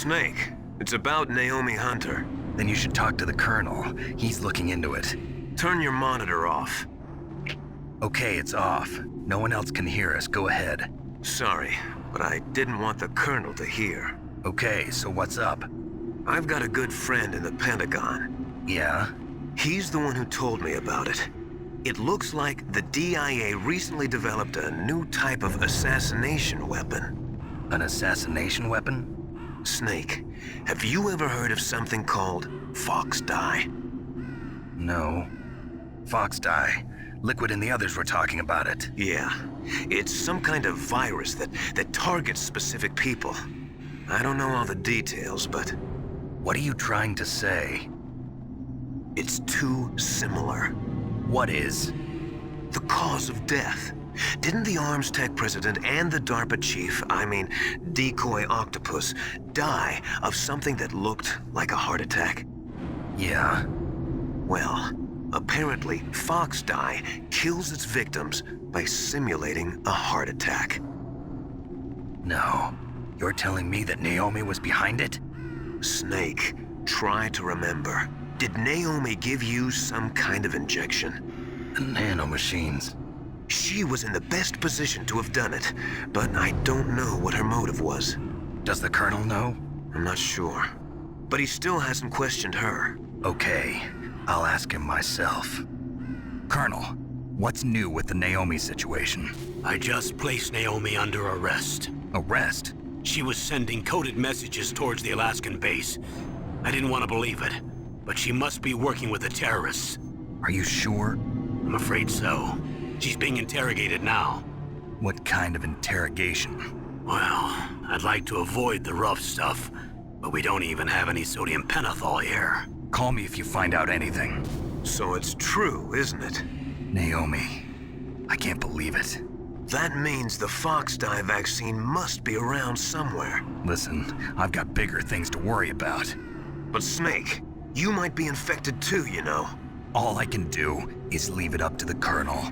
Snake, it's about Naomi Hunter. Then you should talk to the Colonel. He's looking into it. Turn your monitor off. Okay, it's off. No one else can hear us. Go ahead. Sorry, but I didn't want the Colonel to hear. Okay, so what's up? I've got a good friend in the Pentagon. Yeah? He's the one who told me about it. It looks like the DIA recently developed a new type of assassination weapon. An assassination weapon? Snake, have you ever heard of something called Fox Dye? No. Fox Dye. Liquid and the others were talking about it. Yeah. It's some kind of virus that targets specific people. I don't know all the details, but What are you trying to say? it's too similar. What is? The cause of death. Didn't the Arms Tech president and the DARPA chief, Decoy Octopus, die of something that looked like a heart attack? Yeah. Well, apparently Fox Dye kills its victims by simulating a heart attack. No. You're telling me that Naomi was behind it? Snake, try to remember. Did Naomi give you some kind of injection? The nanomachines. She was in the best position to have done it, but I don't know what her motive was. Does the Colonel know? I'm not sure. But he still hasn't questioned her. Okay. I'll ask him myself. Colonel, what's new with the Naomi situation? I just placed Naomi under arrest. Arrest? She was sending coded messages towards the Alaskan base. I didn't want to believe it, but she must be working with the terrorists. Are you sure? I'm afraid so. She's being interrogated now. What kind of interrogation? Well, I'd like to avoid the rough stuff, but we don't even have any sodium pentothal here. Call me if you find out anything. So it's true, isn't it? Naomi. I can't believe it. That means the Fox Dye vaccine must be around somewhere. Listen, I've got bigger things to worry about. But Snake, you might be infected too, you know. All I can do is leave it up to the Colonel.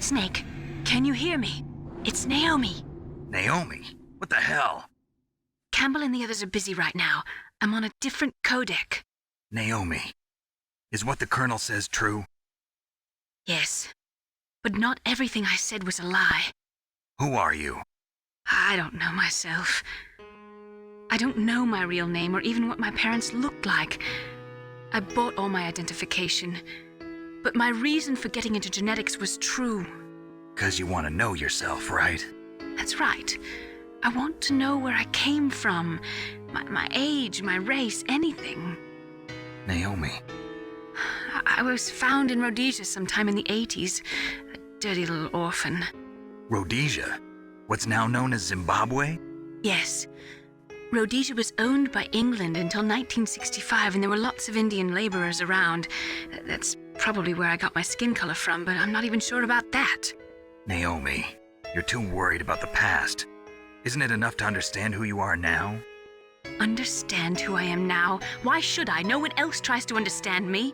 Snake, can you hear me? It's Naomi. Naomi? What the hell? Campbell and the others are busy right now. I'm on a different codec. Naomi, is what the Colonel says true? Yes, but not everything I said was a lie. Who are you? I don't know myself. I don't know my real name or even what my parents looked like. I bought all my identification, but my reason for getting into genetics was true. 'Cause you want to know yourself, right? That's right. I want to know where I came from, my age, my race, anything. Naomi, I was found in Rhodesia sometime in the 80s, a dirty little orphan. Rhodesia? What's now known as Zimbabwe? Yes. Rhodesia was owned by England until 1965, and there were lots of Indian laborers around. That's probably where I got my skin color from, but I'm not even sure about that. Naomi, you're too worried about the past. Isn't it enough to understand who you are now? Understand who I am now? Why should I? No one else tries to understand me.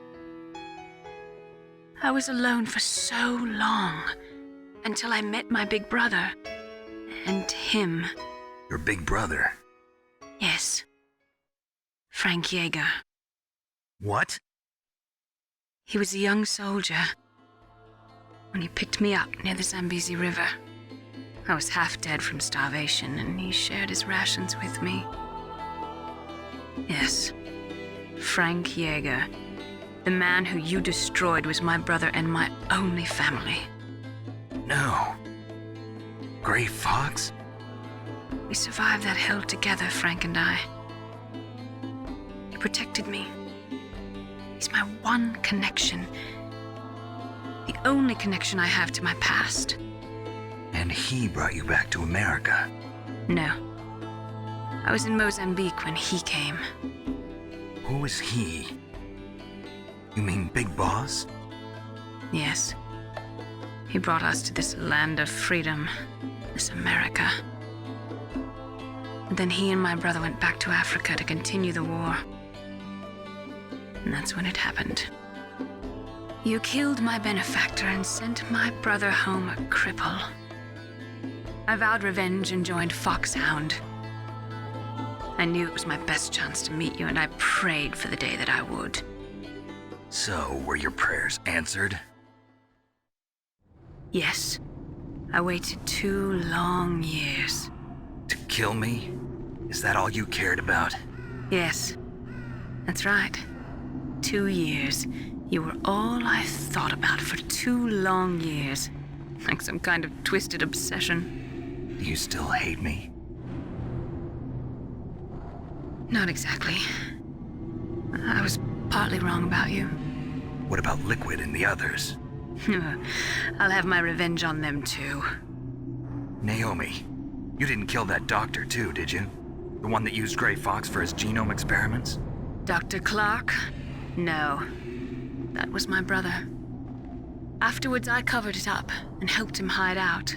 I was alone for so long, until I met my big brother. And him. Your big brother? Yes. Frank Yeager. What? He was a young soldier when he picked me up near the Zambezi River. I was half dead from starvation, and he shared his rations with me. Yes, Frank Yeager. The man who you destroyed was my brother and my only family. No. Gray Fox? We survived that hell together, Frank and I. He protected me. He's my one connection. The only connection I have to my past. And he brought you back to America? No. I was in Mozambique when he came. Who is he? You mean Big Boss? Yes. He brought us to this land of freedom, this America. And then he and my brother went back to Africa to continue the war. And that's when it happened. You killed my benefactor and sent my brother home a cripple. I vowed revenge and joined Foxhound. I knew it was my best chance to meet you, and I prayed for the day that I would. So, were your prayers answered? Yes. I waited 2 long years. To kill me? Is that all you cared about? Yes. That's right. 2 years. You were all I thought about for 2 long years. Like some kind of twisted obsession. Do you still hate me? Not exactly. I was partly wrong about you. What about Liquid and the others? I'll have my revenge on them too. Naomi, you didn't kill that doctor too, did you? The one that used Gray Fox for his genome experiments? Dr. Clark? No. That was my brother. Afterwards, I covered it up and helped him hide out.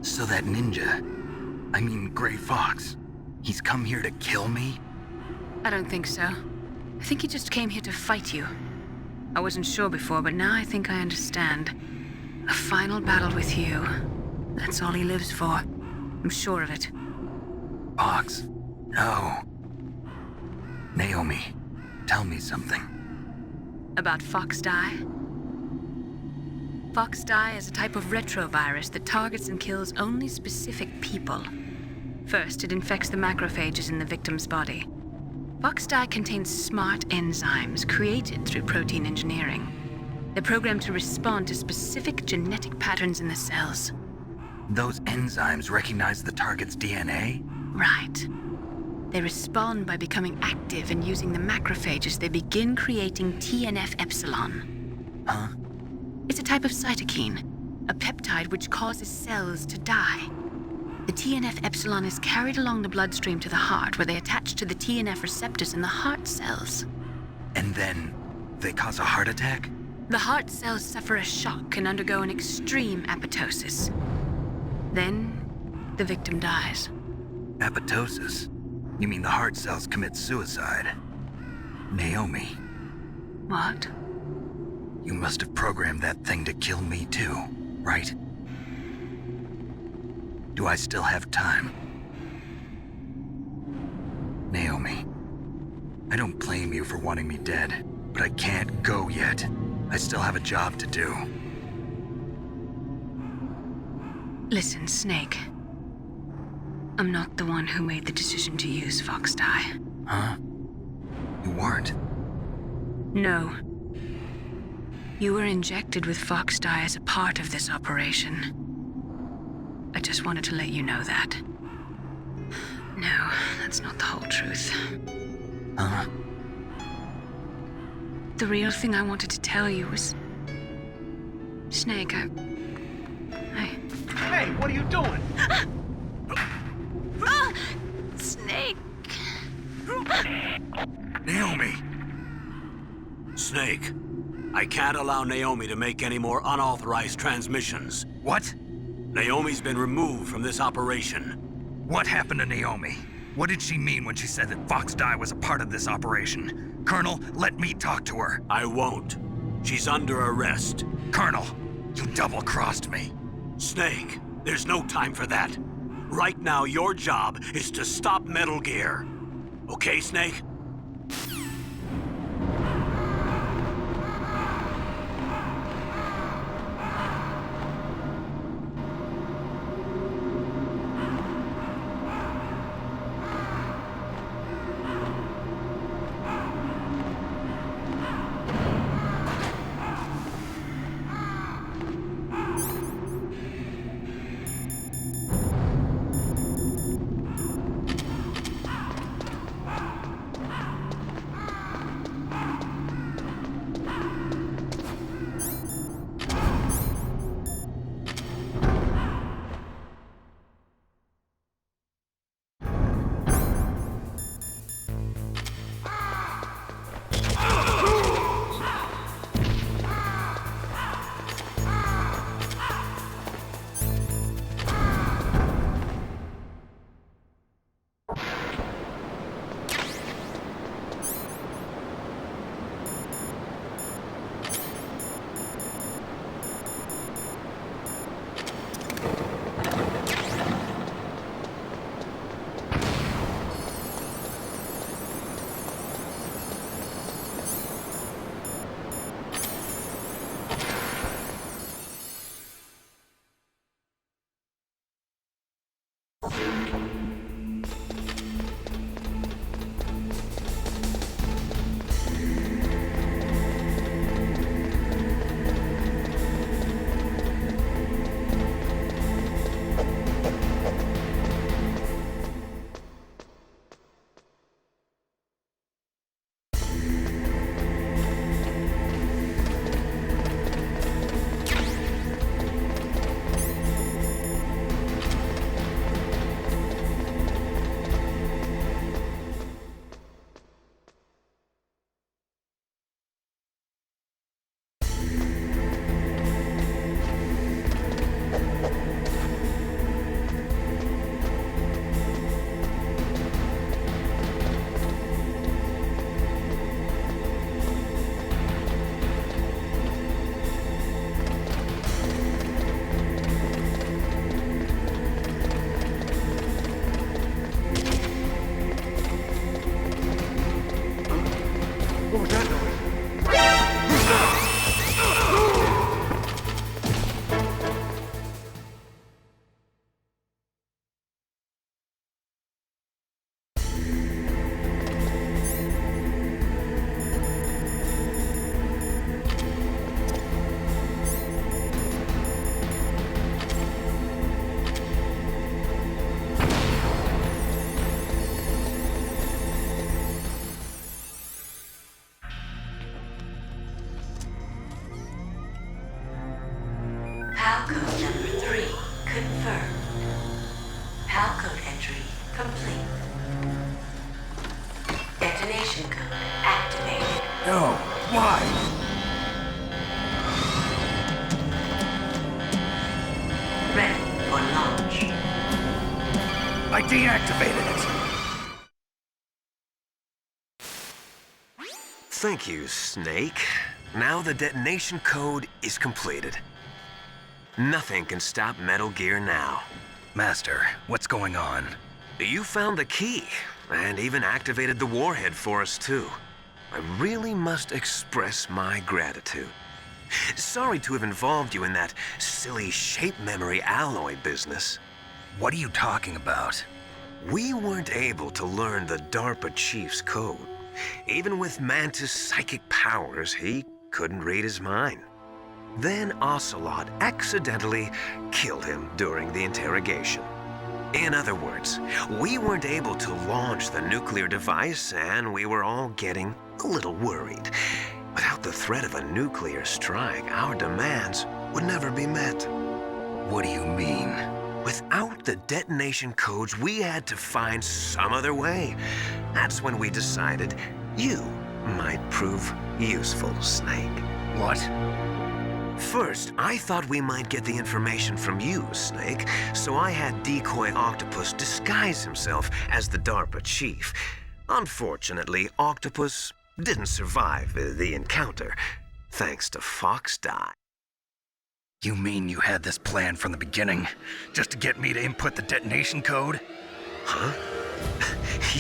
So that ninja, I mean Gray Fox, he's come here to kill me? I don't think so. I think he just came here to fight you. I wasn't sure before, but now I think I understand. A final battle with you. That's all he lives for. I'm sure of it. Fox? No. Naomi, tell me something. About FoxDie? FoxDie is a type of retrovirus that targets and kills only specific people. First, it infects the macrophages in the victim's body. FoxDie contains smart enzymes created through protein engineering. They're programmed to respond to specific genetic patterns in the cells. Those enzymes recognize the target's DNA? Right. They respond by becoming active and using the macrophages. They begin creating TNF-epsilon. Huh? It's a type of cytokine, a peptide which causes cells to die. The TNF-epsilon is carried along the bloodstream to the heart, where they attach to the TNF receptors in the heart cells. And then they cause a heart attack? The heart cells suffer a shock and undergo an extreme apoptosis. Then, the victim dies. Apoptosis? You mean the heart cells commit suicide? Naomi, What? you must have programmed that thing to kill me too. right? Do I still have time? Naomi, I don't blame you for wanting me dead, but I can't go yet. I still have a job to do. Listen, Snake. I'm not the one who made the decision to use Fox dye. Huh? You weren't? No. You were injected with Fox dye as a part of this operation. I just wanted to let you know that. No, that's not the whole truth. Huh? The real thing I wanted to tell you was... Snake, Hey, what are you doing? Snake! Naomi! Snake, I can't allow Naomi to make any more unauthorized transmissions. What? Naomi's been removed from this operation. What happened to Naomi? What did she mean when she said that Fox dye was a part of this operation? Colonel, let me talk to her. I won't. She's under arrest. Colonel, you double-crossed me. Snake, there's no time for that. Right now, your job is to stop Metal Gear. Okay, Snake? PAL code number 3 confirmed. PAL code entry complete. Detonation code activated. No, why? Ready for launch. I deactivated it. Thank you, Snake. Now the detonation code is completed. Nothing can stop Metal Gear now. Master, what's going on? You found the key, and even activated the warhead for us, too. I really must express my gratitude. Sorry to have involved you in that silly shape memory alloy business. What are you talking about? We weren't able to learn the DARPA chief's code. Even with Mantis' psychic powers, he couldn't read his mind. Then Ocelot accidentally killed him during the interrogation. In other words, we weren't able to launch the nuclear device, and we were all getting a little worried. Without the threat of a nuclear strike, our demands would never be met. What do you mean? Without the detonation codes, we had to find some other way. That's when we decided you might prove useful, Snake. What? First, I thought we might get the information from you, Snake, so I had Decoy Octopus disguise himself as the DARPA chief. Unfortunately, Octopus didn't survive the encounter, thanks to Fox Die. You mean you had this plan from the beginning, just to get me to input the detonation code? Huh?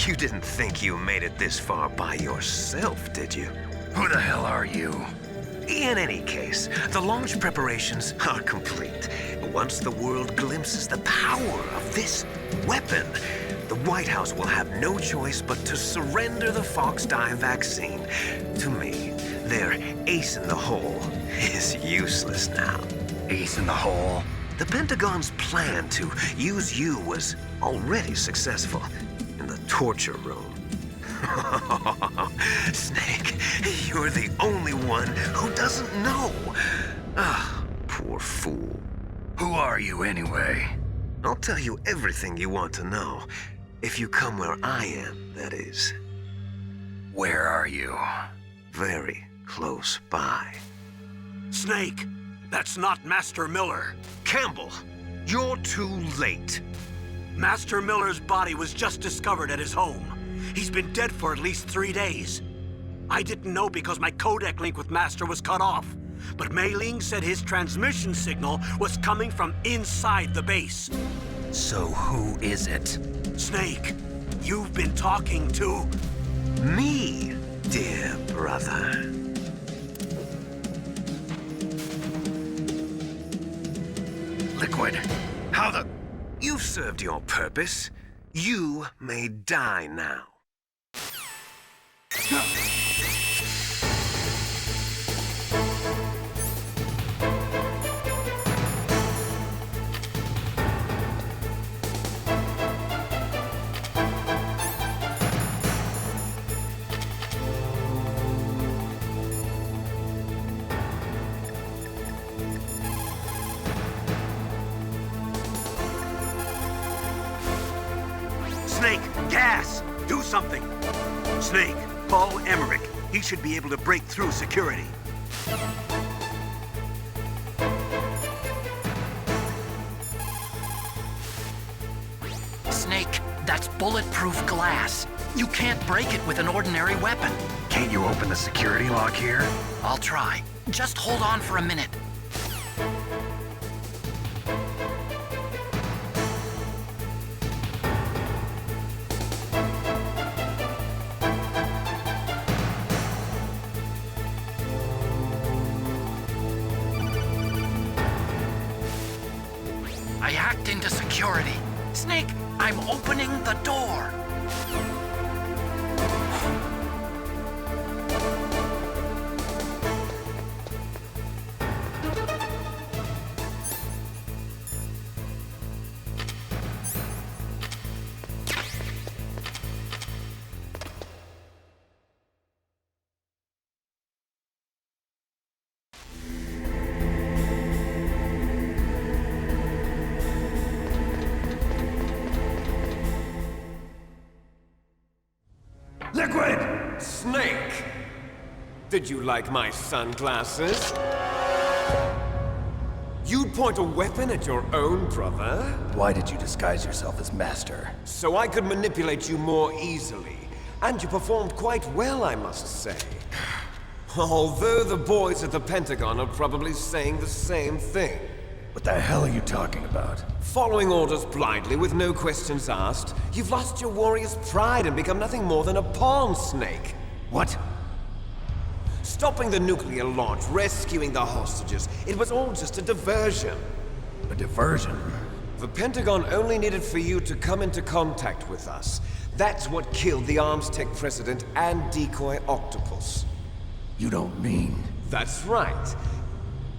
You didn't think you made it this far by yourself, did you? Who the hell are you? In any case, the launch preparations are complete. Once the world glimpses the power of this weapon, the White House will have no choice but to surrender the Fox Die vaccine to me. Their ace in the hole is useless now. Ace in the hole? The Pentagon's plan to use you was already successful in the torture room. Snake, you're the only one who doesn't know. Ah, poor fool. Who are you anyway? I'll tell you everything you want to know. If you come where I am, that is. Where are you? Very close by. Snake, that's not Master Miller. Campbell, you're too late. Master Miller's body was just discovered at his home. He's been dead for at least 3 days. I didn't know because my codec link with Master was cut off. But Mei Ling said his transmission signal was coming from inside the base. So who is it? Snake, you've been talking to... Me, dear brother. Liquid. How the... You've served your purpose. You may die now. Snake, gas! Do something! Snake, call Emmerich. He should be able to break through security. Snake, that's bulletproof glass. You can't break it with an ordinary weapon. Can't you open the security lock here? I'll try. Just hold on for a minute. I hacked into security. Snake, I'm opening the door. Liquid! Snake! Did you like my sunglasses? You'd point a weapon at your own brother? Why did you disguise yourself as Master? So I could manipulate you more easily. And you performed quite well, I must say. Although the boys at the Pentagon are probably saying the same thing. What the hell are you talking about? Following orders blindly with no questions asked, you've lost your warrior's pride and become nothing more than a pawn snake. What? Stopping the nuclear launch, rescuing the hostages, it was all just a diversion. A diversion? The Pentagon only needed for you to come into contact with us. That's what killed the Armstech president and decoy Octopus. You don't mean... That's right.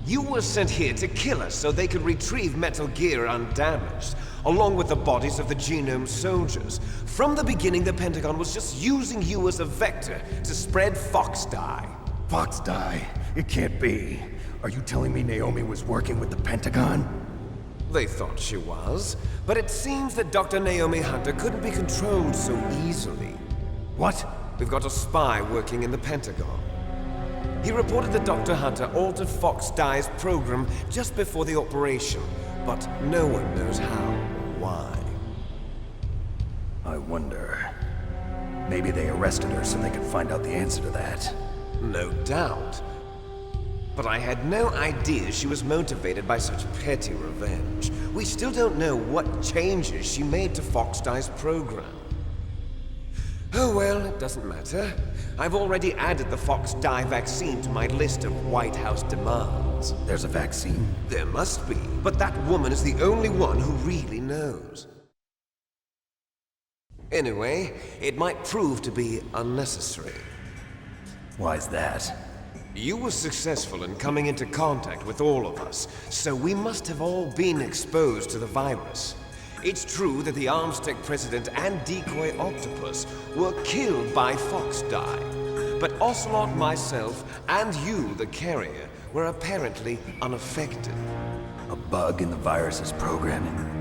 You were sent here to kill us so they could retrieve Metal Gear undamaged, along with the bodies of the Genome soldiers. From the beginning, the Pentagon was just using you as a vector to spread Fox Dye. Fox Dye? It can't be. Are you telling me Naomi was working with the Pentagon? They thought she was, but it seems that Dr. Naomi Hunter couldn't be controlled so easily. What? We've got a spy working in the Pentagon. He reported that Dr. Hunter altered Fox Dye's program just before the operation, but no one knows how or why. I wonder... Maybe they arrested her so they could find out the answer to that. No doubt. But I had no idea she was motivated by such petty revenge. We still don't know what changes she made to Fox Dye's program. Oh well, it doesn't matter. I've already added the Fox Dye vaccine to my list of White House demands. There's a vaccine? There must be, but that woman is the only one who really knows. Anyway, it might prove to be unnecessary. Why's that? You were successful in coming into contact with all of us, so we must have all been exposed to the virus. It's true that the Armstech president and decoy Octopus were killed by Fox Dye, but Ocelot, myself, and you, the carrier, were apparently unaffected. A bug in the virus's programming?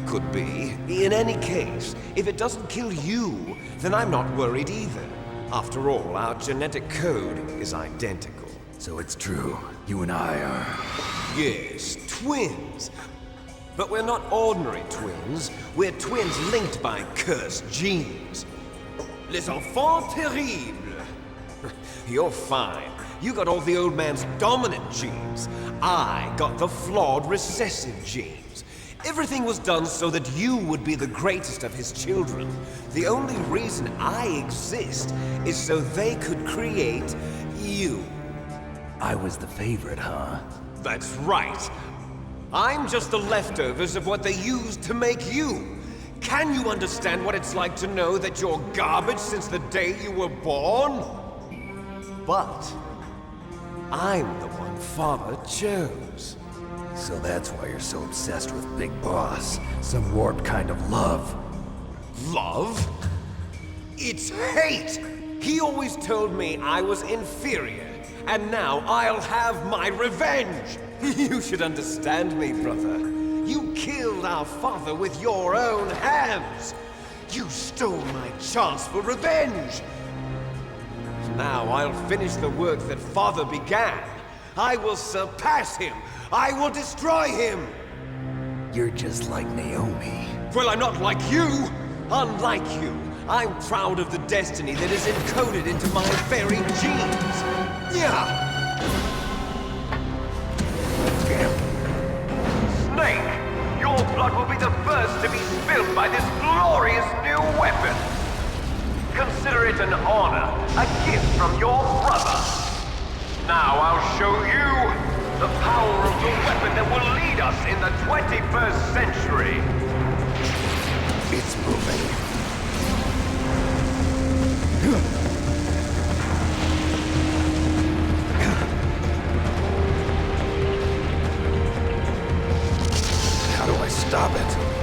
Could be. In any case, if it doesn't kill you, then I'm not worried either. After all, our genetic code is identical. So it's true. You and I are... Yes, twins. But we're not ordinary twins. We're twins linked by cursed genes. Les enfants terribles. You're fine. You got all the old man's dominant genes. I got the flawed recessive genes. Everything was done so that you would be the greatest of his children. The only reason I exist is so they could create you. I was the favorite, huh? That's right. I'm just the leftovers of what they used to make you. Can you understand what it's like to know that you're garbage since the day you were born? But I'm the one Father chose. So that's why you're so obsessed with Big Boss. Some warped kind of love. Love? It's hate! He always told me I was inferior, and now I'll have my revenge! You should understand me, brother. You killed our father with your own hands! You stole my chance for revenge! Now I'll finish the work that Father began. I will surpass him! I will destroy him! You're just like Naomi. Well, I'm not like you! Unlike you, I'm proud of the destiny that is encoded into my very genes! Yeah! Snake! Your blood will be the first to be spilled by this glorious new weapon! Consider it an honor, a gift from your brother! Now I'll show you the power of the weapon that will lead us in the 21st century! It's moving. How do I stop it?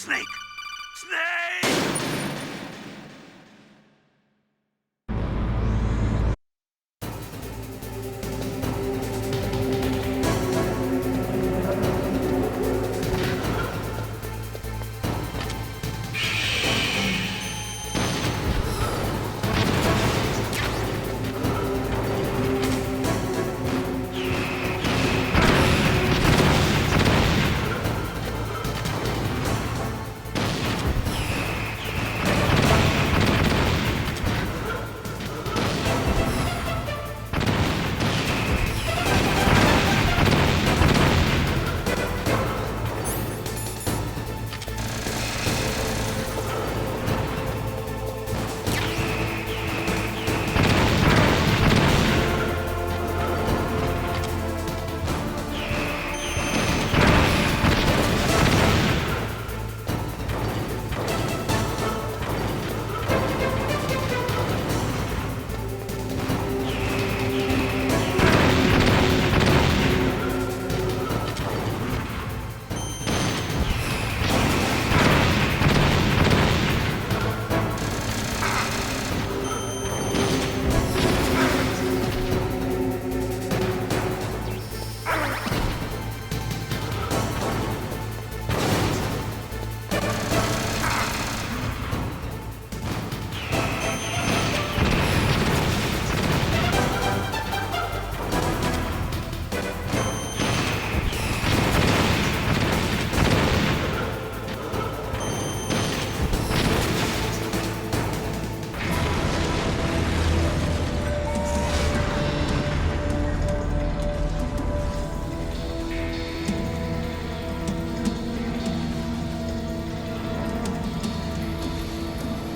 Snake! Snake!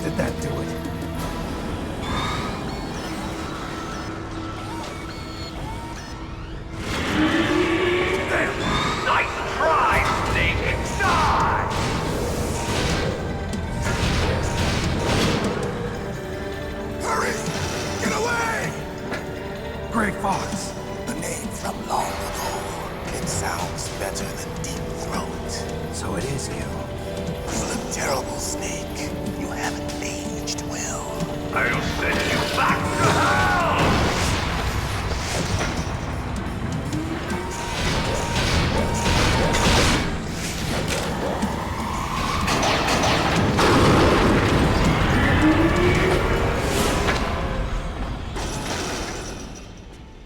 Did that do it? Nice try, Snake! Die! Hurry! Get away! Gray Fox. A name from long ago. It sounds better than Deep Throat. So it is you. You look terrible, Snake. You haven't aged well. I'll send you back to hell!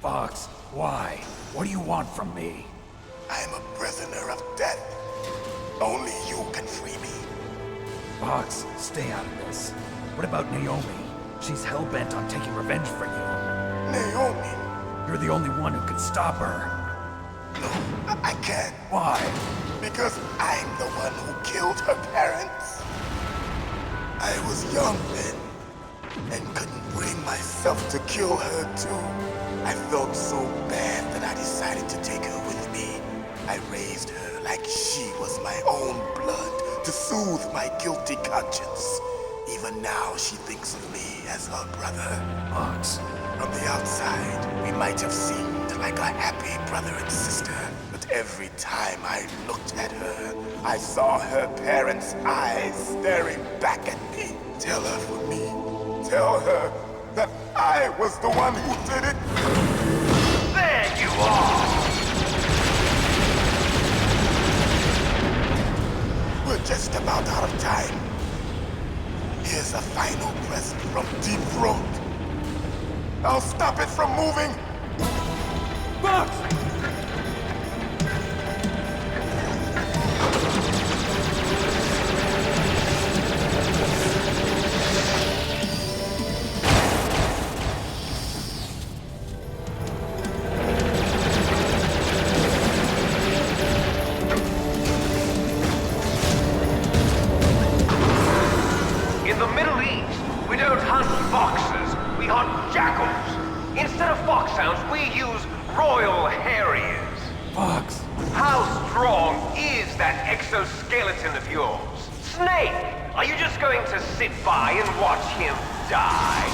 Fox, why? What do you want from me? I'm a prisoner of death. Only you can free me. Fox, stay out of this. What about Naomi? She's hell-bent on taking revenge for you. Naomi? You're the only one who can stop her. No, I can't. Why? Because I'm the one who killed her parents. I was young then, and couldn't bring myself to kill her too. I felt so bad that I decided to take her with me. I raised her like she was my own blood to soothe my guilty conscience. Even now she thinks of me as her brother. Fox. From the outside, we might have seemed like a happy brother and sister, but every time I looked at her, I saw her parents' eyes staring back at me. Tell her for me. Tell her that I was the one who did it. There you are! We're just about out of time. Here's a final present from Deep Throat. I'll stop it from moving. Fox! In the Middle East, we don't hunt foxes, we hunt jackals. Instead of foxhounds, we use Royal Harriers. Fox! How strong is that exoskeleton of yours? Snake, are you just going to sit by and watch him die?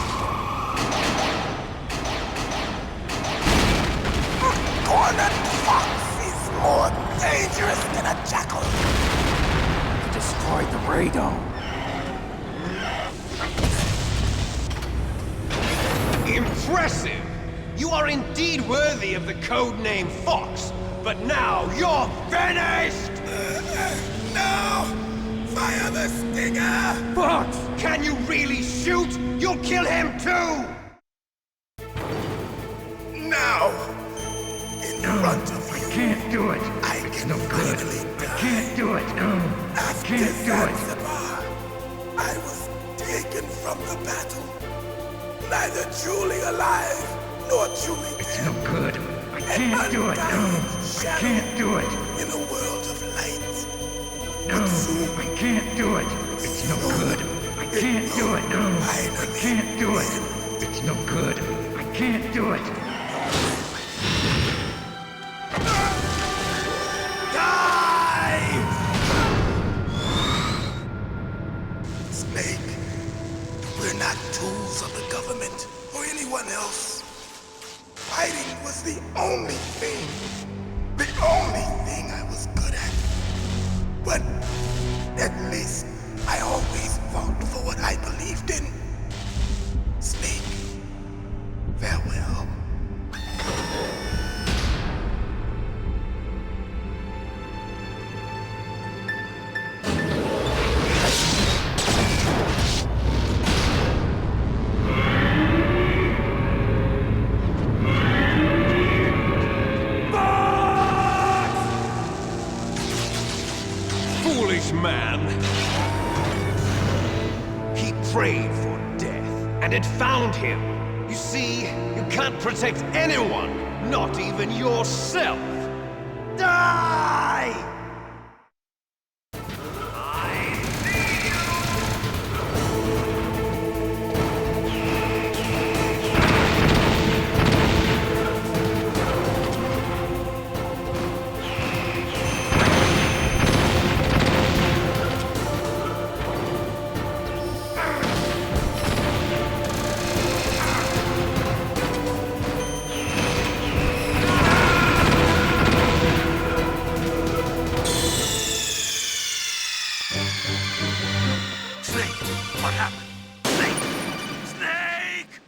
Cornered fox is more dangerous than a jackal. To destroyed the radome. Impressive! You are indeed worthy of the codename Fox, but now you're finished! No! Fire the stinger! Fox! Can you really shoot? You'll kill him too! Now! In front of you, Can't do it. I can finally die. Can't do it. No. After Can't do it. Zanzibar, I was taken from the battle. Neither truly alive, nor truly dead. No good. I can't do it. No. I can't do it. In a world of light. No. I can't do it. It's no good. I can't do it. No. I can't do it. It's no good. I can't do it. Snake, we're not tools of the government or anyone else. Fighting was the only thing I was good at. But at least I always fought for what I believed in. Snake, farewell. Foolish man! He prayed for death, and it found him. You see, you can't protect anyone, not even yourself. Die! Snake, what happened? Snake! Snake!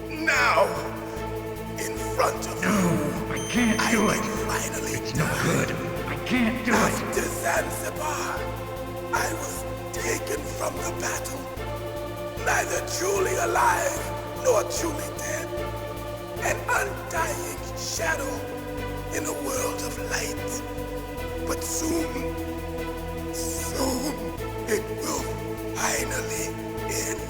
Now, in front of you, I can't I do can it. finally It's no die. good. I can't do it. After Zanzibar, I was taken from the battle. Neither truly alive nor truly dead. An undying shadow in a world of light. But soon, it will finally end.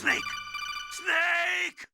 Snake! Snake!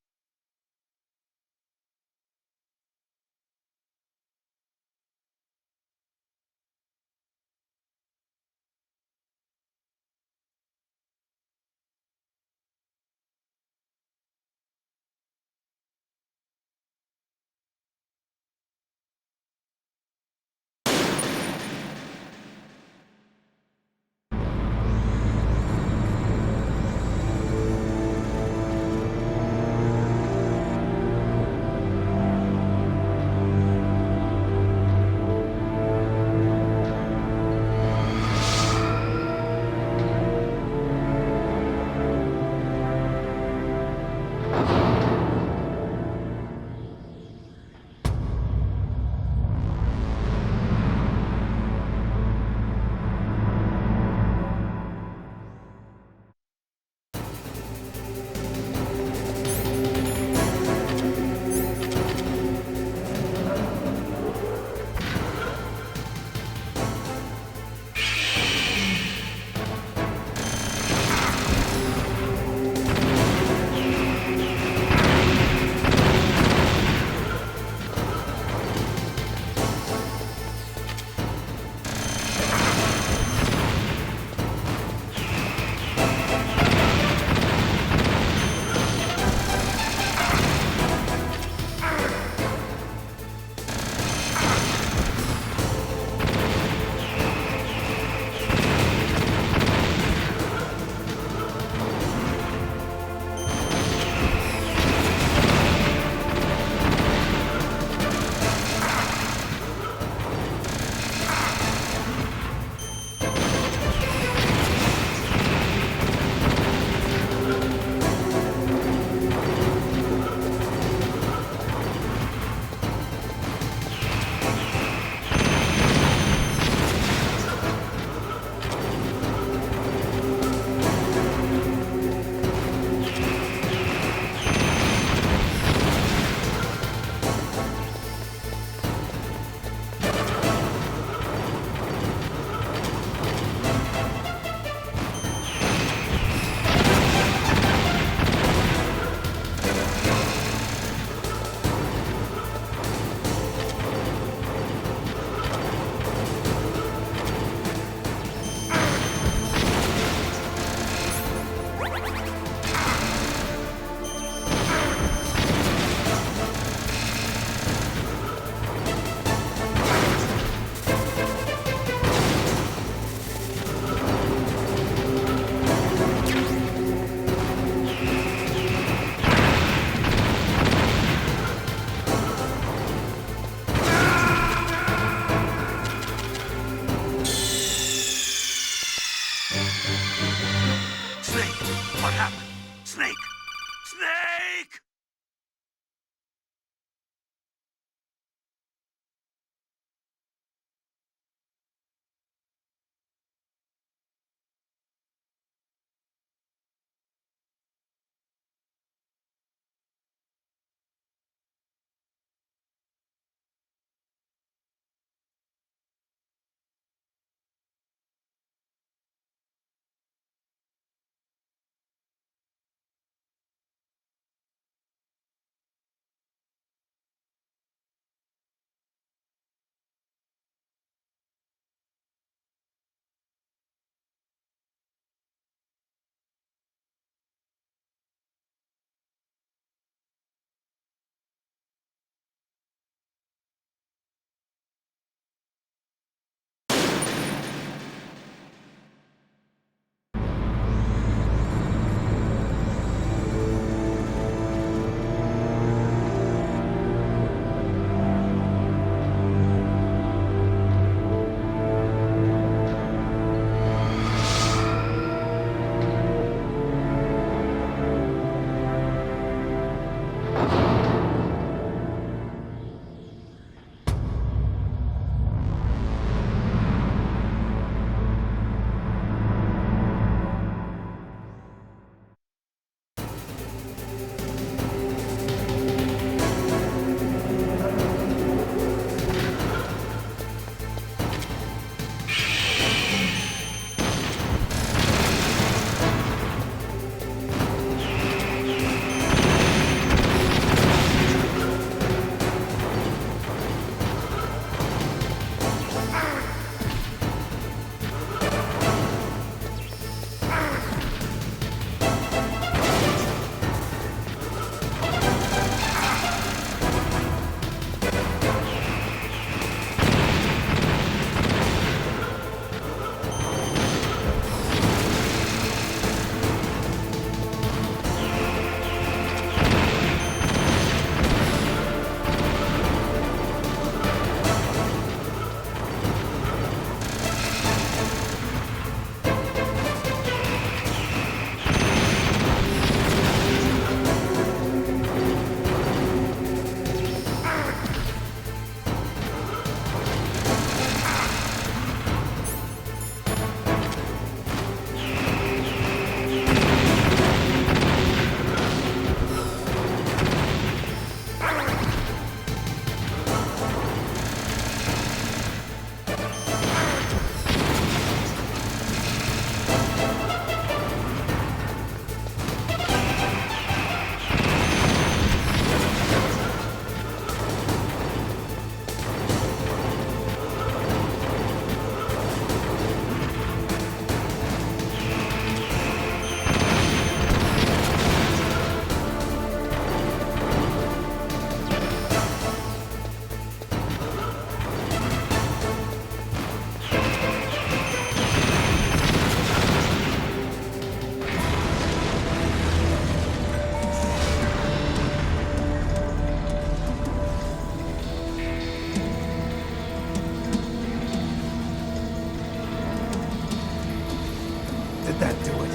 Did that do it?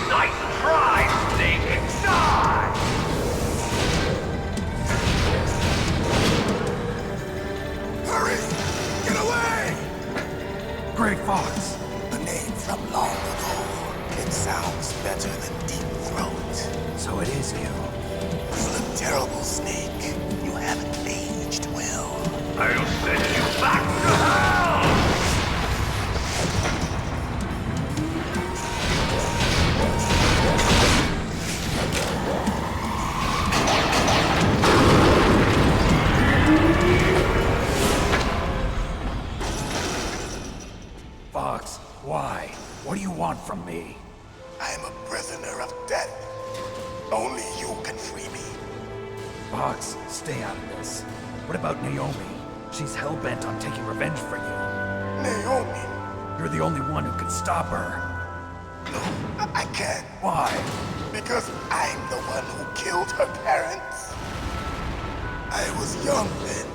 Nice try, Snake! Die! Hurry! Get away! Gray Fox! A name from long ago. It sounds better than Deep Throat. So it is you. You look terrible, Snake. You haven't aged well. I'll send you back to hell! Fox, why? What do you want from me? I am a prisoner of death. Only you can free me. Fox, stay out of this. What about Naomi? She's hell-bent on taking revenge for you. Naomi? You're the only one who can stop her. No, I can't. Why? Because I'm the one who killed her parents. I was young then,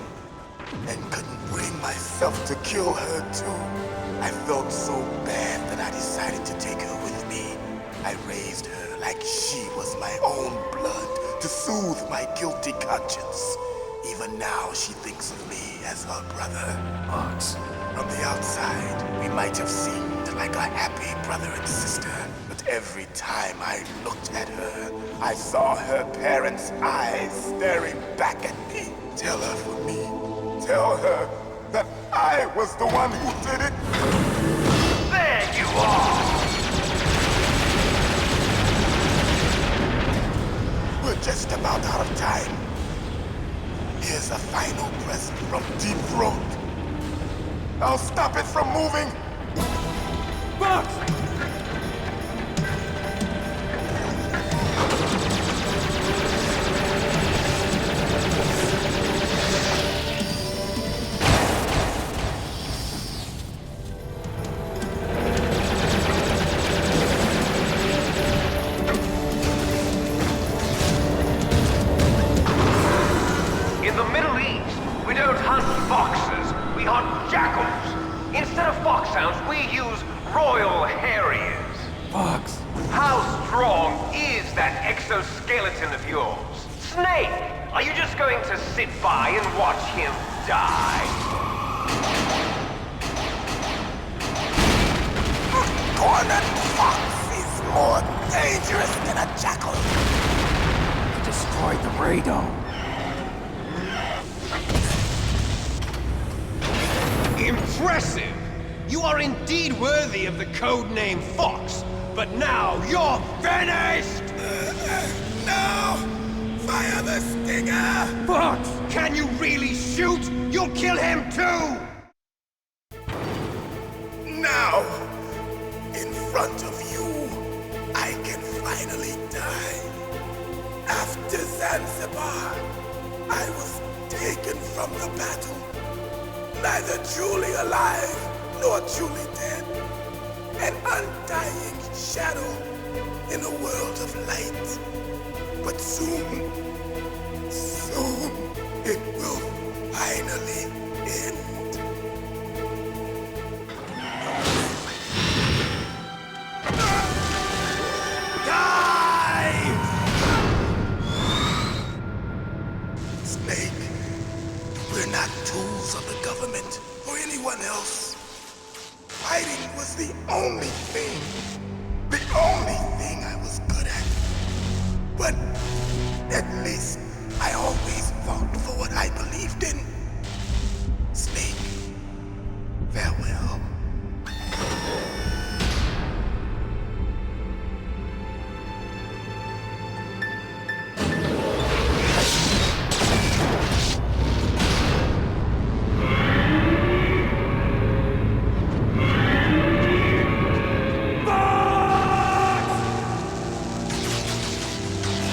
and couldn't bring myself to kill her too. I felt so bad that I decided to take her with me. I raised her like she was my own blood to soothe my guilty conscience. Even now, she thinks of me as her brother. Fox. From the outside, we might have seemed like a happy brother and sister, but every time I looked at her, I saw her parents' eyes staring back at me. Tell her for me. Tell her that I was the one who did it. There you are! We're just about out of time. Here's a final present from Deep Throat. I'll stop it from moving. Fox! In the Middle East, we don't hunt foxes, we hunt jackals. Instead of foxhounds, we use Royal Harriers. Fox! How strong is that exoskeleton of yours? Snake, are you just going to sit by and watch him die? Cornered fox is more dangerous than a jackal. You destroyed the radome. Impressive! You are indeed worthy of the codename Fox, but now you're finished! No! Fire the stinger! Fox! Can you really shoot? You'll kill him too! Now, in front of you, I can finally die. After Zanzibar, I was taken from the battle. Neither truly alive nor truly dead. An undying shadow in a world of light. But soon, soon, it will finally end. Snake, we're not tools of the government or anyone else. Fighting was the only thing I was good at. But at least I always fought for what I believed in. Snake, farewell.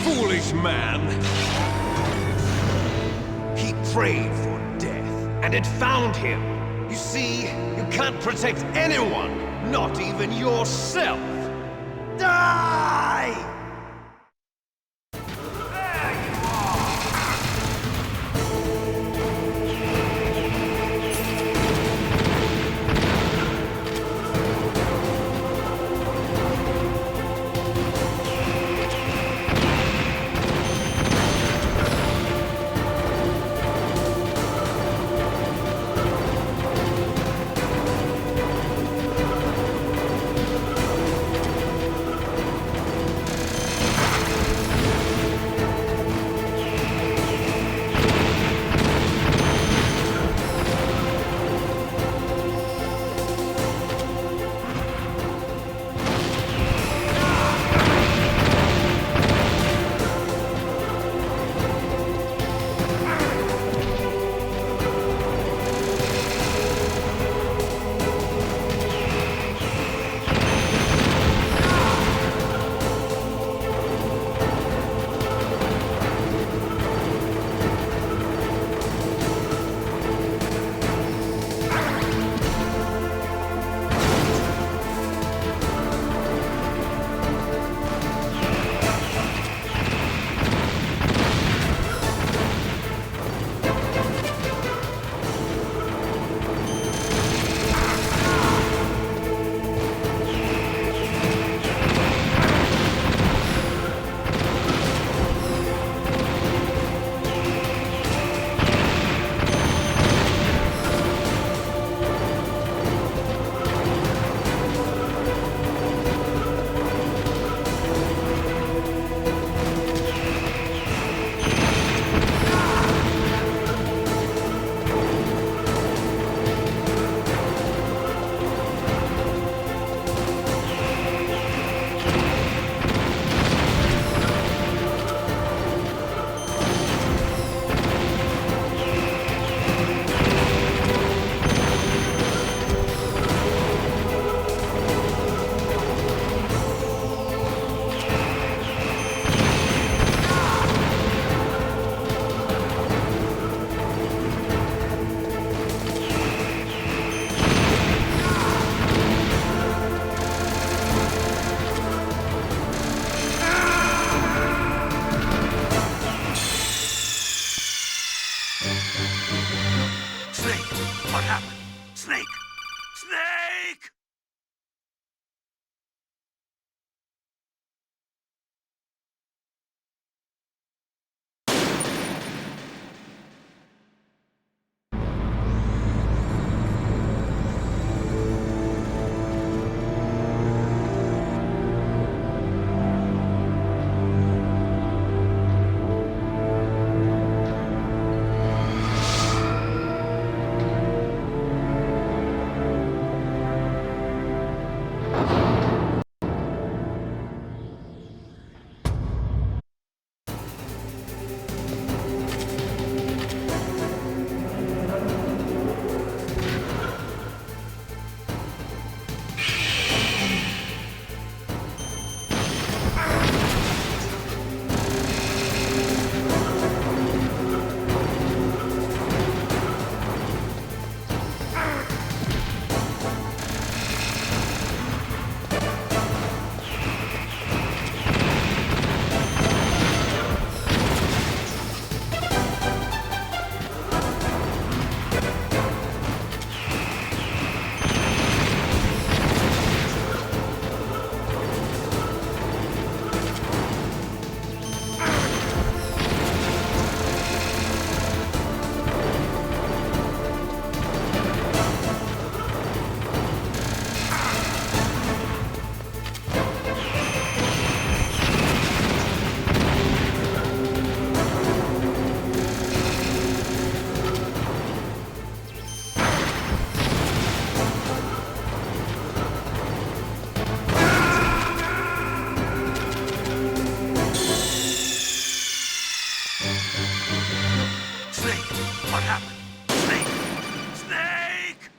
Foolish man! He prayed for death, and it found him. You see, you can't protect anyone, not even yourself. Die! There you are! Snake! What happened? Snake! Snake!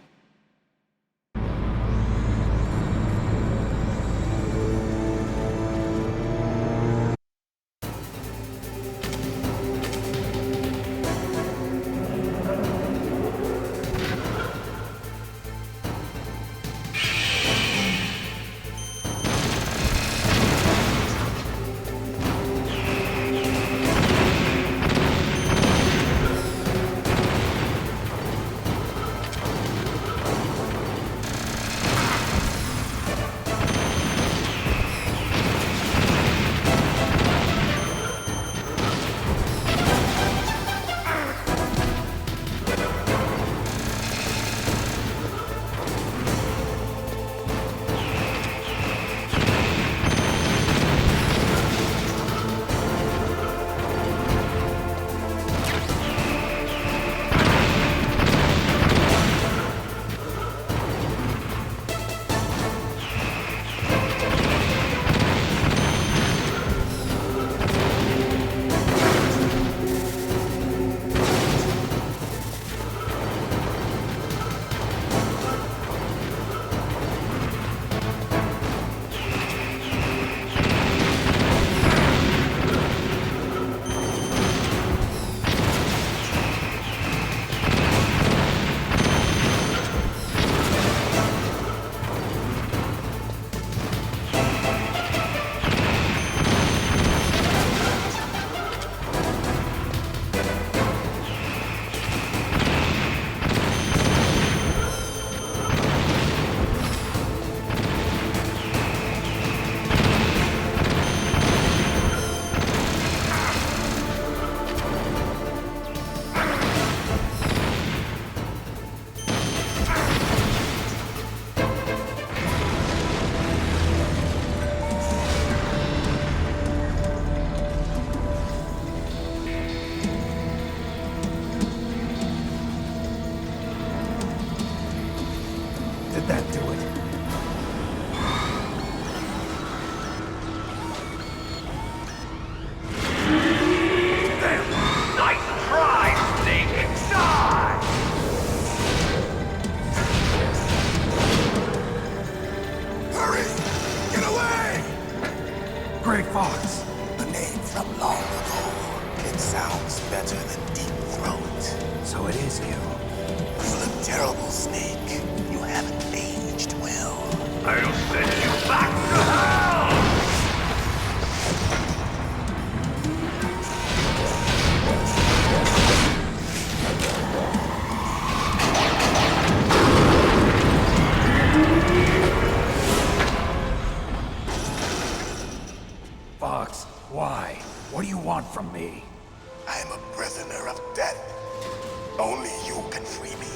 Did that do it? Nice try, Snake! Die! Hurry! Get away! Gray Fox! A name from long ago. It sounds better than Deep Throat. So it is you. You look terrible, Snake. You haven't aged well. I'll send you back to hell! Fox, why? What do you want from me? I'm a prisoner of death. Only you can free me.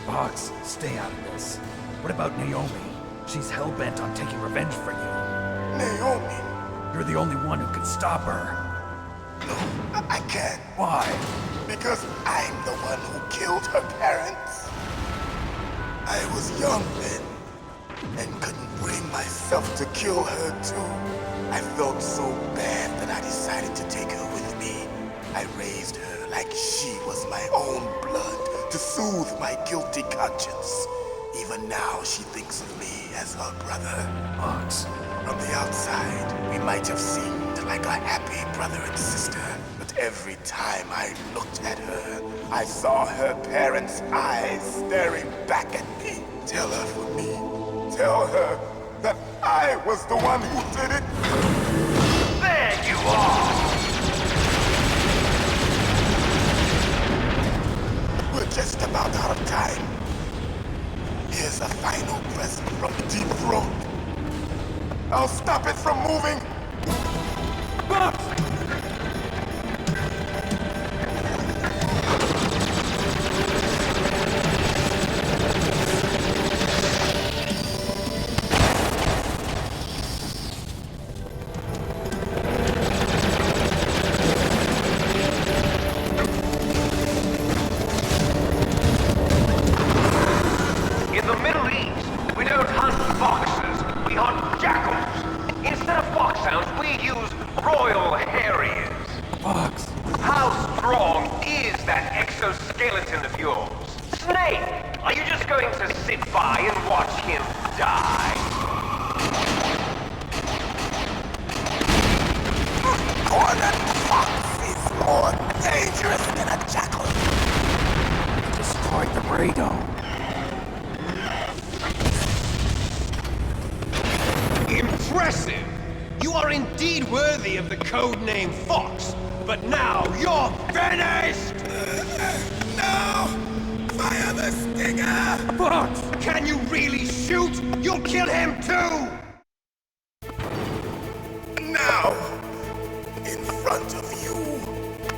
Fox, stay out of this. What about Naomi? She's hell-bent on taking revenge for you. Naomi? You're the only one who can stop her. No, I can't. Why? Because I'm the one who killed her parents. I was young then, and couldn't bring myself to kill her too. I felt so bad that I decided to take her with me. I raised her like she was my own blood to soothe my guilty conscience. Even now, she thinks of me as her brother. Fox. From the outside, we might have seemed like a happy brother and sister, but every time I looked at her, I saw her parents' eyes staring back at me. Tell her for me. Tell her that I was the one who did it. There you are! We're just about out of time. Here's a final present from Deep Throat. I'll stop it from moving. In the Middle East, we don't hunt foxes, we hunt jackals. Instead of fox is that exoskeleton of yours? Snake, are you just going to sit by and watch him die? Gordon Fox is more dangerous than a jackal. Destroyed the radome. Impressive! You are indeed worthy of the codename Fox, but now you're finished! No! Fire the stinger! Fox, can you really shoot? You'll kill him too! Now, in front of you,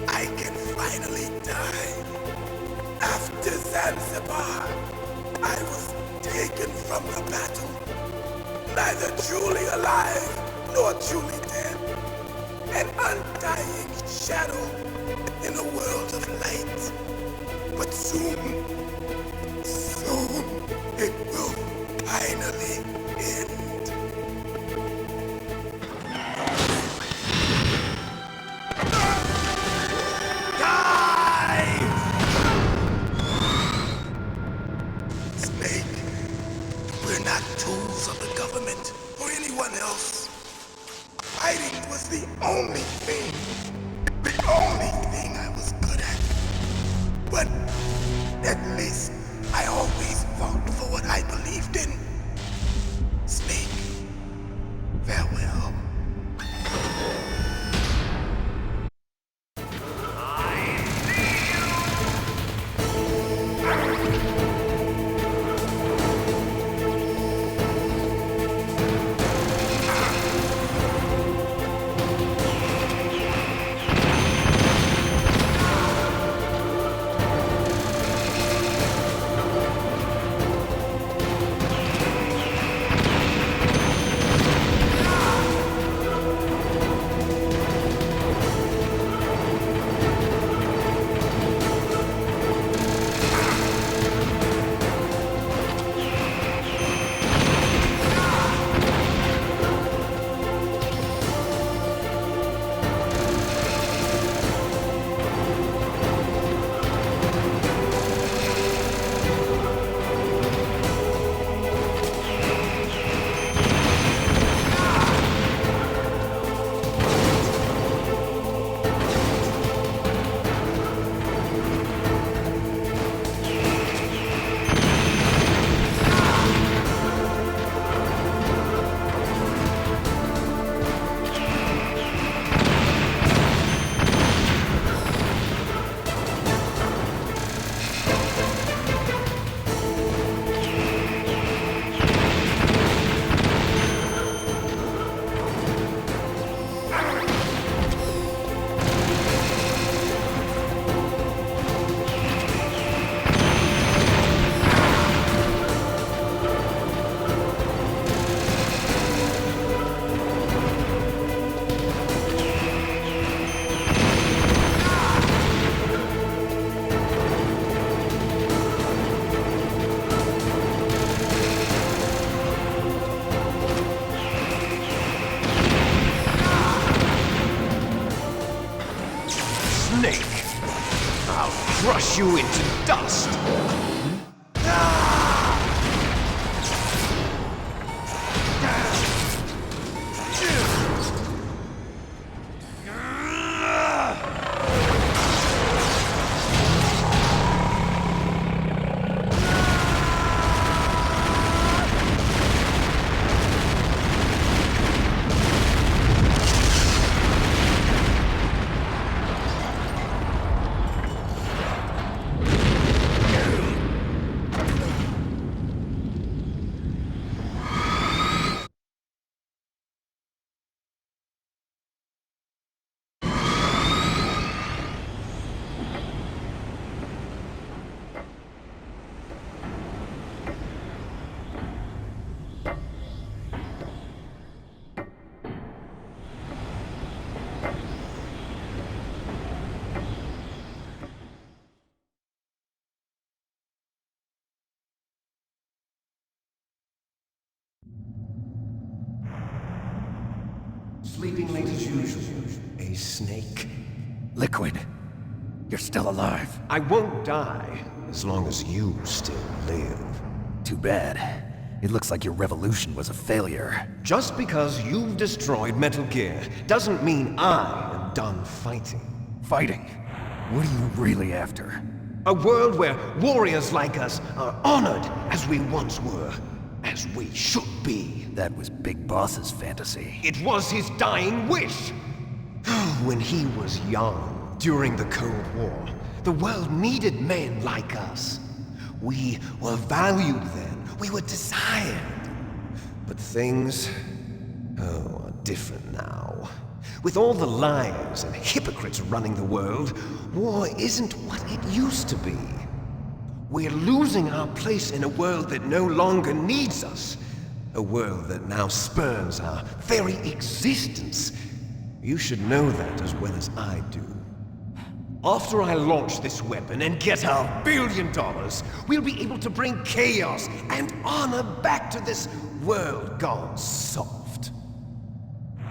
I can finally die. After Zanzibar, I was taken from the battle. Neither truly alive nor truly dead. An undying shadow in a world of light. But soon, it will finally end. Die! Snake, we're not tools of the government or anyone else. Fighting was the only thing I was good at. But at least I always fought for what I believed in. Snake, farewell. Crush you into dust! Sleeping late as usual. A snake. Liquid. You're still alive. I won't die as long as you still live. Too bad. It looks like your revolution was a failure. Just because you've destroyed Metal Gear doesn't mean I am done fighting. Fighting? What are you really after? A world where warriors like us are honored as we once were, as we should be. That was Big Boss's fantasy. It was his dying wish. When he was young, during the Cold War, the world needed men like us. We were valued then. We were desired. But things, are different now. With all the liars and hypocrites running the world, war isn't what it used to be. We're losing our place in a world that no longer needs us. A world that now spurns our very existence. You should know that as well as I do. After I launch this weapon and get our $1 billion, we'll be able to bring chaos and honor back to this world gone soft.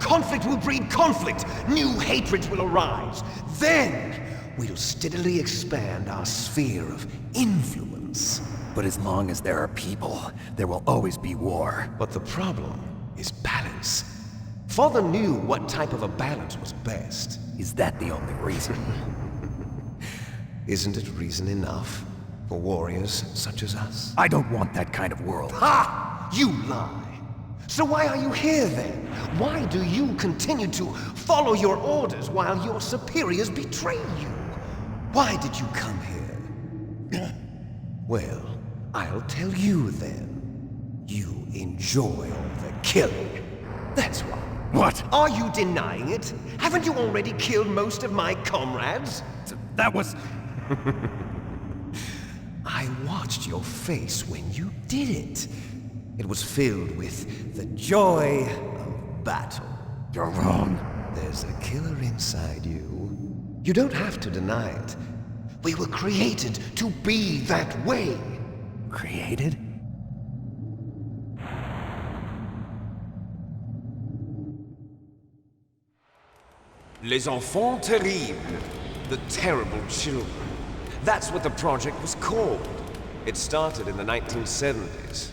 Conflict will breed conflict. New hatreds will arise. Then, we'll steadily expand our sphere of influence. But as long as there are people, there will always be war. But the problem is balance. Father knew what type of a balance was best. Is that the only reason? Isn't it reason enough for warriors such as us? I don't want that kind of world. Ha! You lie! So why are you here then? Why do you continue to follow your orders while your superiors betray you? Why did you come here? Well, I'll tell you then. You enjoy all the killing. That's why. What? Are you denying it? Haven't you already killed most of my comrades? That was... I watched your face when you did it. It was filled with the joy of battle. You're wrong. There's a killer inside you. You don't have to deny it. We were created to be that way. Created? Les enfants terribles. The terrible children. That's what the project was called. It started in the 1970s.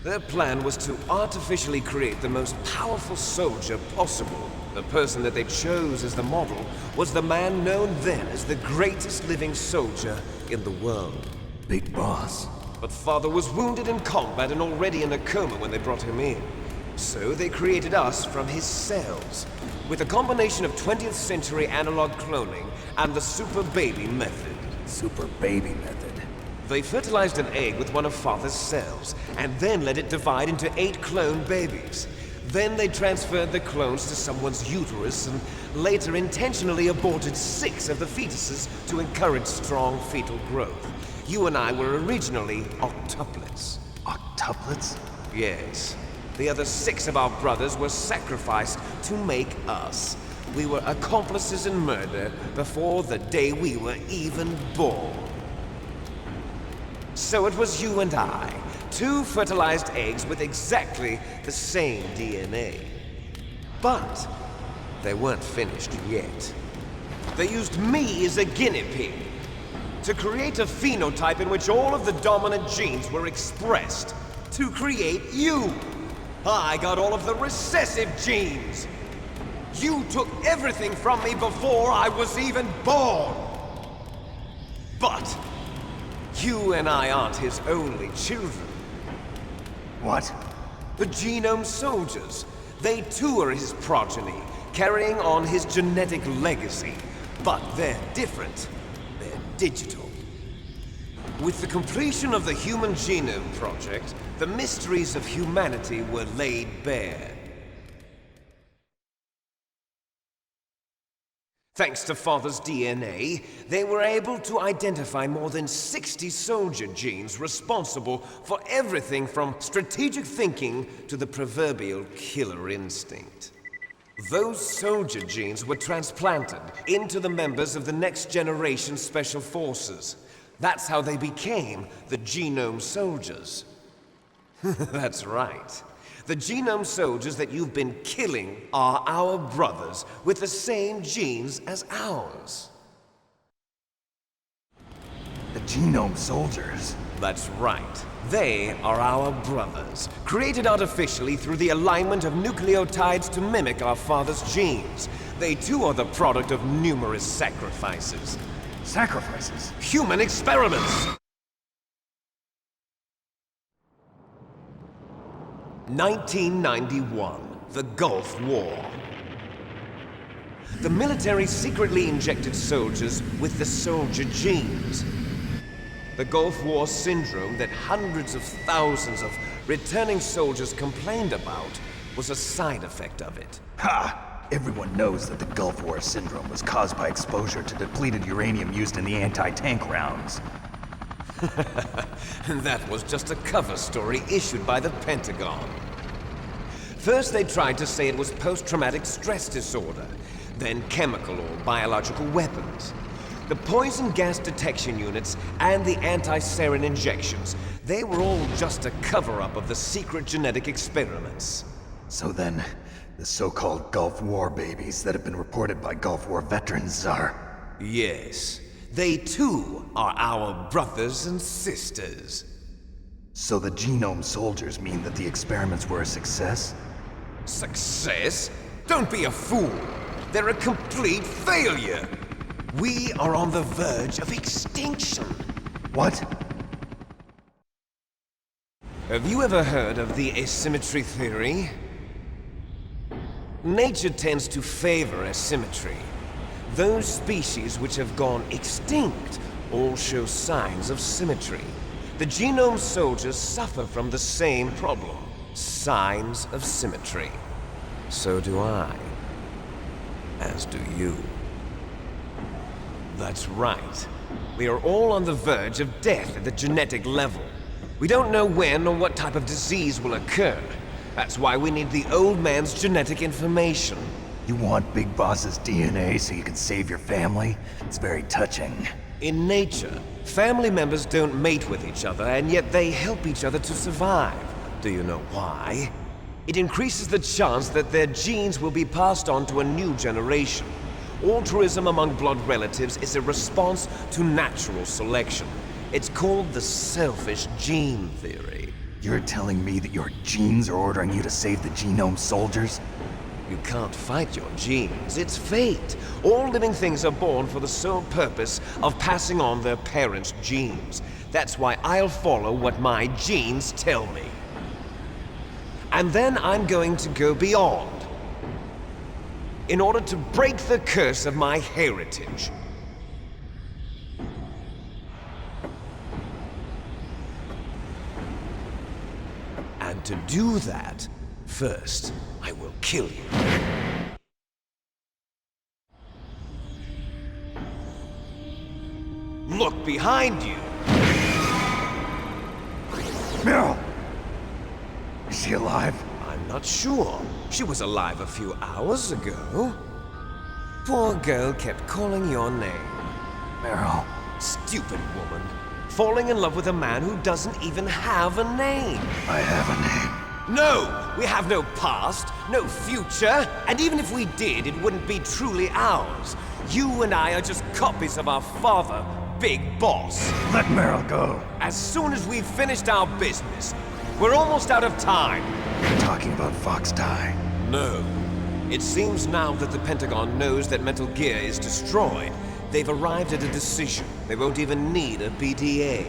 Their plan was to artificially create the most powerful soldier possible. The person that they chose as the model was the man known then as the greatest living soldier in the world. Big Boss. But Father was wounded in combat and already in a coma when they brought him in. So they created us from his cells, with a combination of 20th century analog cloning and the super baby method. Super baby method. They fertilized an egg with one of Father's cells, and then let it divide into 8 clone babies. Then they transferred the clones to someone's uterus, and later intentionally aborted 6 of the fetuses to encourage strong fetal growth. You and I were originally octuplets. Octuplets? Yes. The other 6 of our brothers were sacrificed to make us. We were accomplices in murder before the day we were even born. So it was you and I, 2 fertilized eggs with exactly the same DNA. But they weren't finished yet. They used me as a guinea pig to create a phenotype in which all of the dominant genes were expressed to create you. I got all of the recessive genes. You took everything from me before I was even born. But you and I aren't his only children. What? The Genome Soldiers. They too are his progeny, carrying on his genetic legacy. But they're different. They're digital. With the completion of the Human Genome Project, the mysteries of humanity were laid bare. Thanks to Father's DNA, they were able to identify more than 60 soldier genes responsible for everything from strategic thinking to the proverbial killer instinct. Those soldier genes were transplanted into the members of the next generation Special Forces. That's how they became the Genome Soldiers. That's right. The Genome Soldiers that you've been killing are our brothers with the same genes as ours. Genome Soldiers? That's right. They are our brothers, created artificially through the alignment of nucleotides to mimic our father's genes. They too are the product of numerous sacrifices. Sacrifices? Human experiments! 1991, the Gulf War. The military secretly injected soldiers with the soldier genes. The Gulf War syndrome that hundreds of thousands of returning soldiers complained about was a side effect of it. Ha! Everyone knows that the Gulf War syndrome was caused by exposure to depleted uranium used in the anti-tank rounds. And that was just a cover story issued by the Pentagon. First they tried to say it was post-traumatic stress disorder, then chemical or biological weapons. The poison gas detection units and the anti-sarin injections, they were all just a cover-up of the secret genetic experiments. So then, the so-called Gulf War babies that have been reported by Gulf War veterans are... Yes, they too are our brothers and sisters. So the Genome Soldiers mean that the experiments were a success? Success? Don't be a fool! They're a complete failure! We are on the verge of extinction. What? Have you ever heard of the asymmetry theory? Nature tends to favor asymmetry. Those species which have gone extinct all show signs of symmetry. The Genome Soldiers suffer from the same problem. Signs of symmetry. So do I. As do you. That's right. We are all on the verge of death at the genetic level. We don't know when or what type of disease will occur. That's why we need the old man's genetic information. You want Big Boss's DNA so you can save your family? It's very touching. In nature, family members don't mate with each other, and yet they help each other to survive. Do you know why? It increases the chance that their genes will be passed on to a new generation. Altruism among blood relatives is a response to natural selection. It's called the selfish gene theory. You're telling me that your genes are ordering you to save the Genome Soldiers? You can't fight your genes. It's fate. All living things are born for the sole purpose of passing on their parents' genes. That's why I'll follow what my genes tell me. And then I'm going to go beyond. In order to break the curse of my heritage. And to do that, first, I will kill you. Look behind you! Meryl! Is she alive? I'm not sure. She was alive a few hours ago. Poor girl kept calling your name. Meryl. Stupid woman. Falling in love with a man who doesn't even have a name. I have a name. No! We have no past, no future, and even if we did, it wouldn't be truly ours. You and I are just copies of our father, Big Boss. Let Meryl go. As soon as we've finished our business, we're almost out of time. You're talking about Fox Die. No. It seems now that the Pentagon knows that Metal Gear is destroyed, they've arrived at a decision. They won't even need a BDA.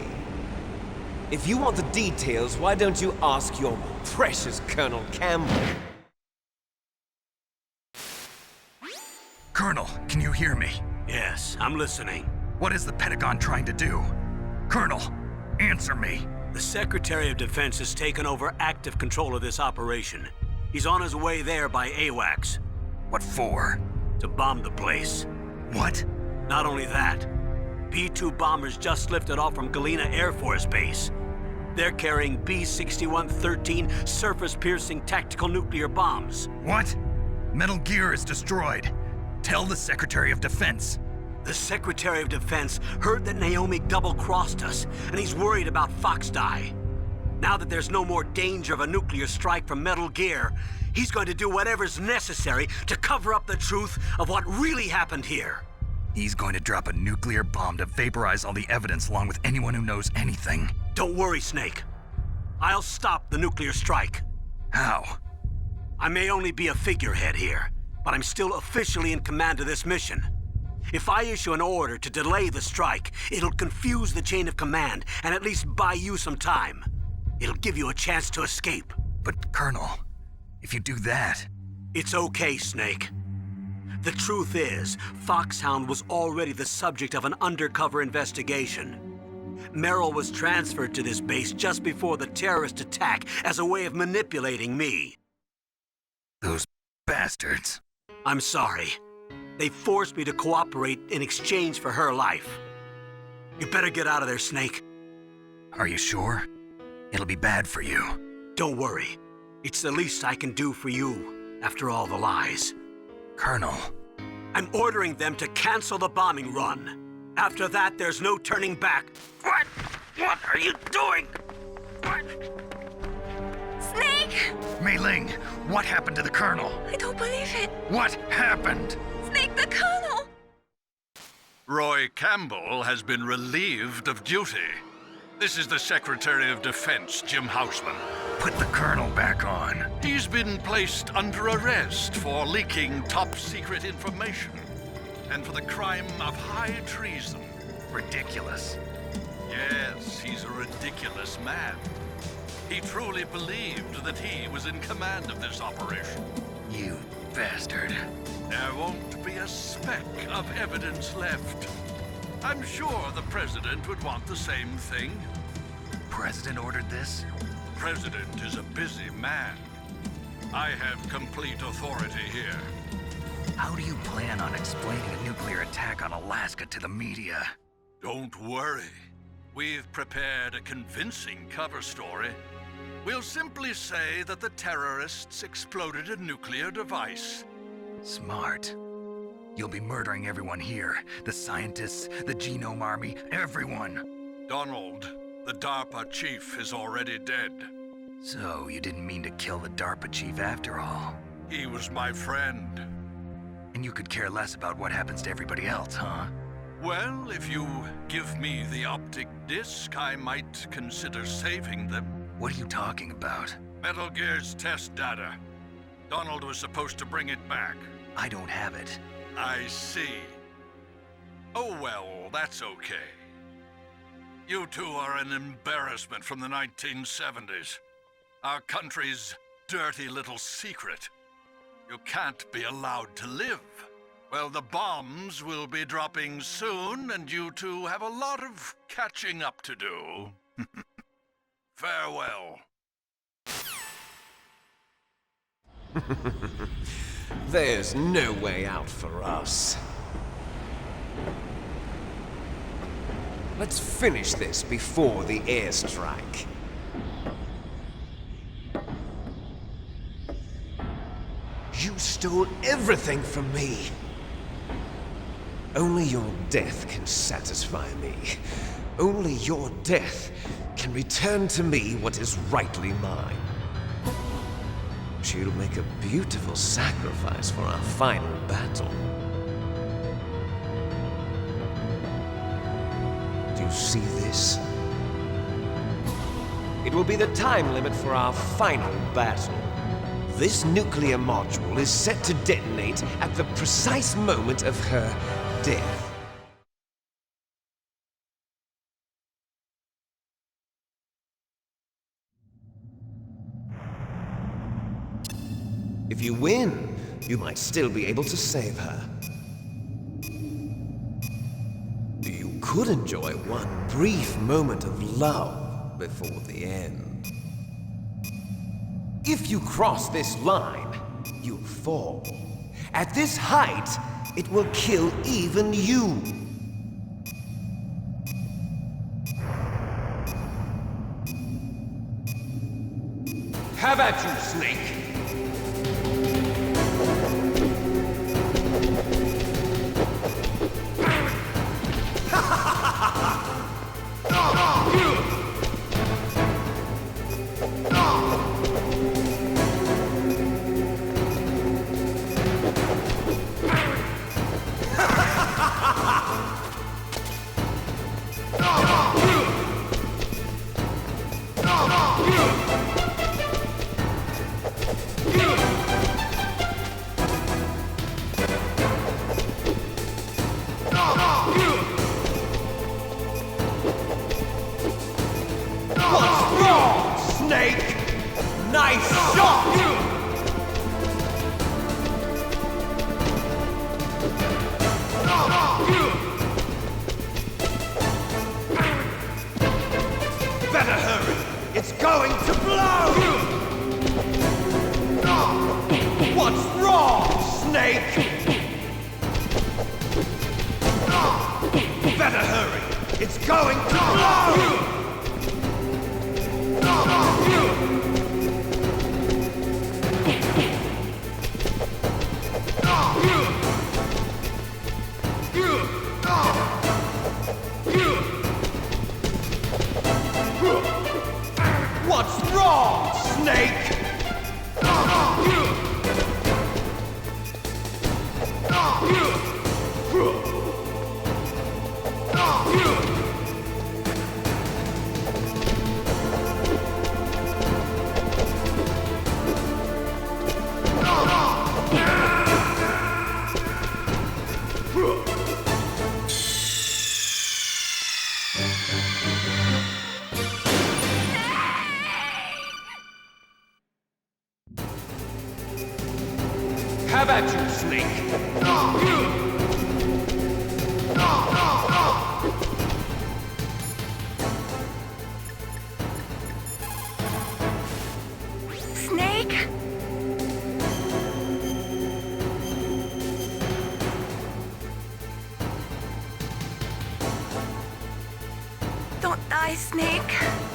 If you want the details, why don't you ask your precious Colonel Campbell? Colonel, can you hear me? Yes, I'm listening. What is the Pentagon trying to do? Colonel, answer me. The Secretary of Defense has taken over active control of this operation. He's on his way there by AWACS. What for? To bomb the place. What? Not only that, B-2 bombers just lifted off from Galena Air Force Base. They're carrying B-6113 surface-piercing tactical nuclear bombs. What? Metal Gear is destroyed. Tell the Secretary of Defense. The Secretary of Defense heard that Naomi double-crossed us, and he's worried about Fox Die. Now that there's no more danger of a nuclear strike from Metal Gear, he's going to do whatever's necessary to cover up the truth of what really happened here. He's going to drop a nuclear bomb to vaporize all the evidence along with anyone who knows anything. Don't worry, Snake. I'll stop the nuclear strike. How? I may only be a figurehead here, but I'm still officially in command of this mission. If I issue an order to delay the strike, it'll confuse the chain of command and at least buy you some time. It'll give you a chance to escape. But, Colonel, if you do that... It's okay, Snake. The truth is, Foxhound was already the subject of an undercover investigation. Merrill was transferred to this base just before the terrorist attack as a way of manipulating me. Those bastards. I'm sorry. They forced me to cooperate in exchange for her life. You better get out of there, Snake. Are you sure? It'll be bad for you. Don't worry. It's the least I can do for you, after all the lies. Colonel. I'm ordering them to cancel the bombing run. After that, there's no turning back. What? What are you doing? What? Snake! Mei Ling, what happened to the Colonel? I don't believe it. What happened? Snake, the Colonel! Roy Campbell has been relieved of duty. This is the Secretary of Defense, Jim Houseman. Put the Colonel back on. He's been placed under arrest for leaking top-secret information and for the crime of high treason. Ridiculous. Yes, he's a ridiculous man. He truly believed that he was in command of this operation. You bastard. There won't be a speck of evidence left. I'm sure the President would want the same thing. President ordered this? President is a busy man. I have complete authority here. How do you plan on explaining a nuclear attack on Alaska to the media? Don't worry. We've prepared a convincing cover story. We'll simply say that the terrorists exploded a nuclear device. Smart. You'll be murdering everyone here. The scientists, the Genome Army, everyone. Donald, the DARPA chief, is already dead. So, you didn't mean to kill the DARPA chief after all? He was my friend. And you could care less about what happens to everybody else, huh? Well, if you give me the optic disc, I might consider saving them. What are you talking about? Metal Gear's test data. Donald was supposed to bring it back. I don't have it. I see. Oh well, that's okay. You two are an embarrassment from the 1970s. Our country's dirty little secret. You can't be allowed to live. Well, the bombs will be dropping soon, and you two have a lot of catching up to do. Farewell. There's no way out for us. Let's finish this before the airstrike. You stole everything from me. Only your death can satisfy me. Only your death can return to me what is rightly mine. She'll make a beautiful sacrifice for our final battle. Do you see this? It will be the time limit for our final battle. This nuclear module is set to detonate at the precise moment of her death. If you win, you might still be able to save her. You could enjoy one brief moment of love before the end. If you cross this line, you'll fall. At this height, it will kill even you. Have at you, Snake! Nice shot! Better hurry! It's going to blow! What's wrong, Snake? Better hurry! It's going to blow! What's wrong, Snake? Have at you, Snake! Snake? Don't die, Snake.